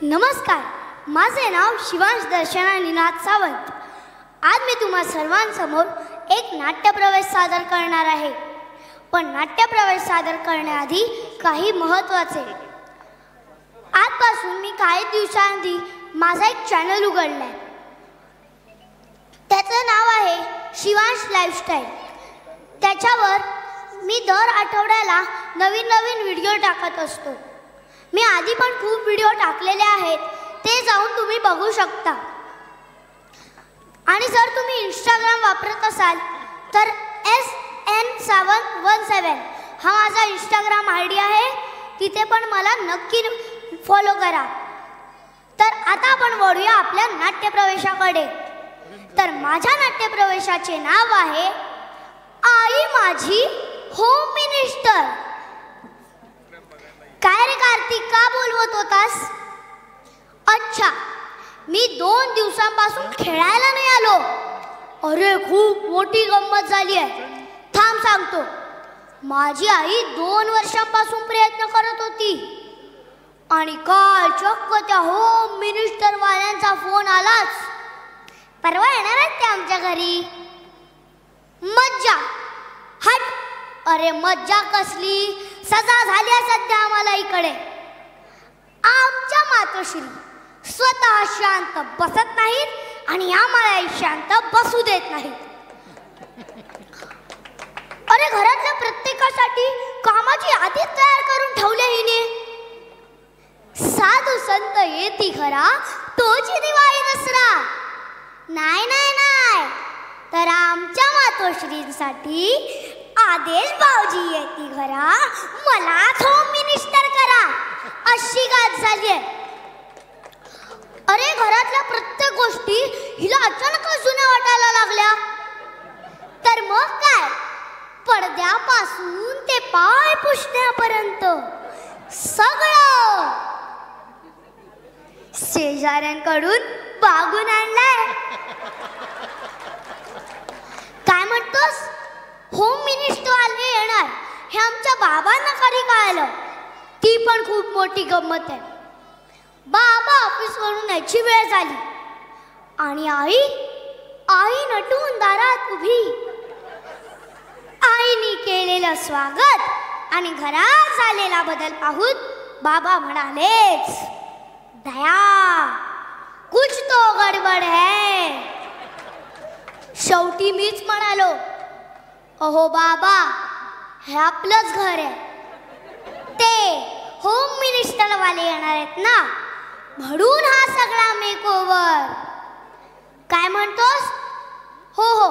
नमस्कार, माझे नाव शिवांश दर्शना निनाद सावंत. आज मी तुम्हा सर्वांसमोर एक नाट्यप्रवेश सादर करणार आहे. पण नाट्यप्रवेश सादर करण्याआधी काही महत्त्वाचे. आजपासून मी काही दिवसांआधी माझा एक चॅनल उघडलाय. त्याचं नाव आहे शिवांश लाईफस्टाईल. त्याच्यावर मी दर आठवड्याला नवीन नवीन व्हिडिओ टाकत असतो. मी आधी पण खूप व्हिडिओ टाकलेले आहेत, ते जाऊन तुम्ही बघू शकता. आणि जर तुम्ही इंस्टाग्राम वापरत असाल तर SN717 हा माझा इंस्टाग्राम ID आहे. तिथे पण मला नक्की फॉलो करा. तर आता आपण वळूया आपल्या नाट्यप्रवेशाकडे. तर माझ्या नाट्यप्रवेशाचे नाव आहे आई माझी होम मिनिस्टर. काय रे कार्तिक, का बोलवत होतास? अच्छा, मी 2 दिवसांपासून खेळायला नाही आलो. अरे खूप मोठी गंमत झाली आहे. थांब सांगतो. माझी आई 2 वर्षांपासून प्रयत्न करत होती आणि काल चक्क त्या होम मिनिस्टर वाल्यांचा फोन आलाच. परवा येणार आहेत ते आमच्या घरी. मज्जा. हट. अरे मज्जा कसली, सजा झाली सध्या आम्हाला इकडे. आमच्या मातोश्री स्वतः शांत बसत नाहीत आणि आम्हाला शांत बसू देत नाहीत. अरे घरातल्या प्रत्येकासाठी कामाची यादीच तयार करून ठेवले हिने. साधू संत येती खरा, तोची दिवाळी दसरा. नाही नाही नाही, तर आमच्या मातोश्रींसाठी आदेश भाऊजी येती घरा, मलाच होम मिनिस्टर करा, अशी गाठ झाली आहे. अरे घरातल्या प्रत्येक गोष्टी हिला अचानक जुन्या वाटायला लागल्या. तर मग काय, पडद्यापासून ते पाय पुसण्यापर्यंत सगळं शेजाऱ्यांकडून बागून आणलाय. काय म्हणतोस? होम मिनिस्टर आले येणार हे आमच्या बाबांना कधी कळलं. ती पण खूप मोठी गंमत आहे. बाबा ऑफिसवरून यायची वेळ झाली आणि आई नटून दारात उभी. आईने केलेलं स्वागत आणि घरात झालेला बदल पाहून बाबा म्हणालेच, दया कुछ तो गडबड है. शेवटी मीच म्हणालो, अहो बाबा, हे आपलंच घर आहे. ते होम मिनिस्टर वाले येणार आहेत ना, म्हणून हा सगळा मेकओव्हर. काय म्हणतोस? हो हो,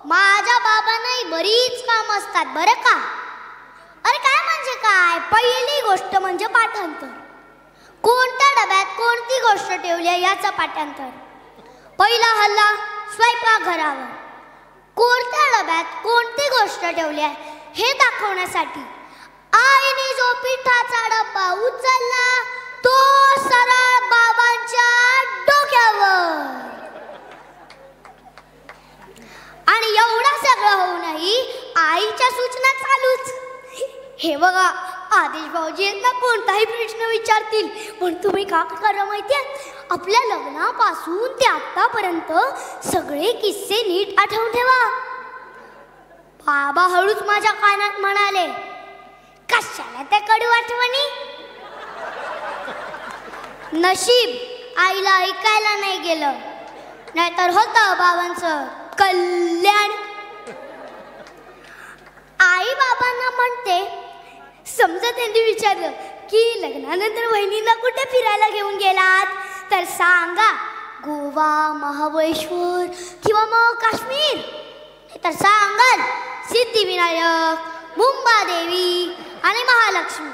माझ्या बाबांनाही बरीच काम असतात बरं का. अरे काय म्हणजे काय, पहिली गोष्ट म्हणजे पाठांतर. कोणत्या डब्यात कोणती गोष्ट ठेवली आहे याचं पाठांतर. पहिला हल्ला स्वयंपाकघरावर. कोणत्या डब्यात कोणती गोष्ट ठेवली आहे हे दाखवण्यासाठी आईने जो पिठाचा डब्बा उचलला तो सरळ बाबांच्या डोक्यावर. आणि एवढं सगळं होऊनही आईच्या सूचना चालूच. हे बघा, आदेश भाऊजी यांना कोणताही प्रश्न विचारतील, पण तुम्ही का करा माहितीये, आपल्या लग्नापासून ते आतापर्यंत सगळे किस्से नीट आठवून ठेवा. बाबा हळूच माझ्या कानात म्हणाले, कशाला त्या कडू आठवणी. नशीब आईला ऐकायला नाही गेलं, नाहीतर होतं बाबांचं कल्याण. आई बाबांना म्हणते, समजा त्यांनी विचारलं की लग्नानंतर वहिनीला कुठे फिरायला घेऊन गेलात, तर सांगा गोवा, महाबळेश्वर किंवा मग काश्मीर. तर सांगाल सिद्धिविनायक, मुंबादेवी आणि महालक्ष्मी.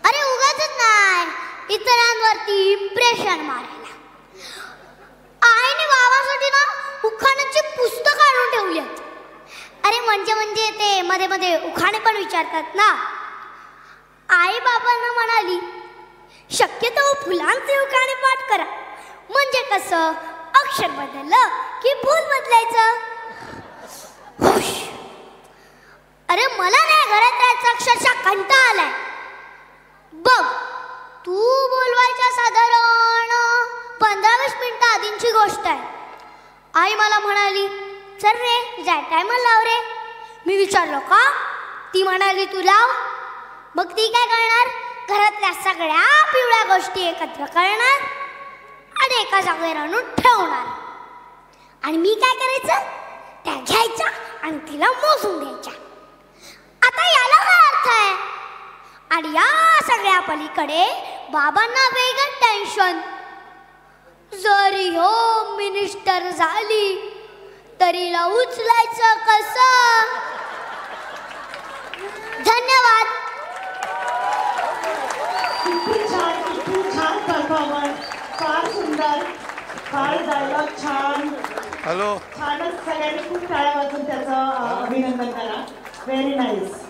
अरे उगाच नाही, इतरांवरती इम्प्रेशन मारायला. आईने बाबासाठी ना उखाण्याची पुस्तकं आणून ठेवली आहेत. अरे म्हणजे ते मध्ये मध्ये उखाणे पण विचारतात ना. आई बाबांना म्हणाली, शक्यतो फुलांचे उखाणे पाठ करा, म्हणजे कसं अक्षर बदललं की फूल बदलायचं. अरे मला नाही घरात राहायचा, अक्षरशः कंटाळा आलाय. बघ, तू बोलवायच्या गोष्ट आहे. आई मला म्हणाली, चल रे जाय टायमर लाव रे. मी विचारलो का? ती म्हणाली तू लाव. मग ती काय करणार? घरातल्या सगळ्या पिवळ्या गोष्टी एकत्र करणार आणि एका जागेवर आणून ठेवणार. आणि मी काय करायचं? त्या घ्यायच्या आणि तिला मोजून द्यायच्या. आता याला काय अर्थ आहे? आणि या सगळ्या पलीकडे बाबांना वेगळं टेन्शन. जरी होम मिनिस्टर झाली तरीला उचलायचं कसं? धन्यवाद. किती छान परफॉर्मन्स. फार सुंदर. फार डायलॉग छान. हॅलो. छानच. सगळ्यांनी खूप टाळ्या वाजून त्याचं अभिनंदन करा. Very nice.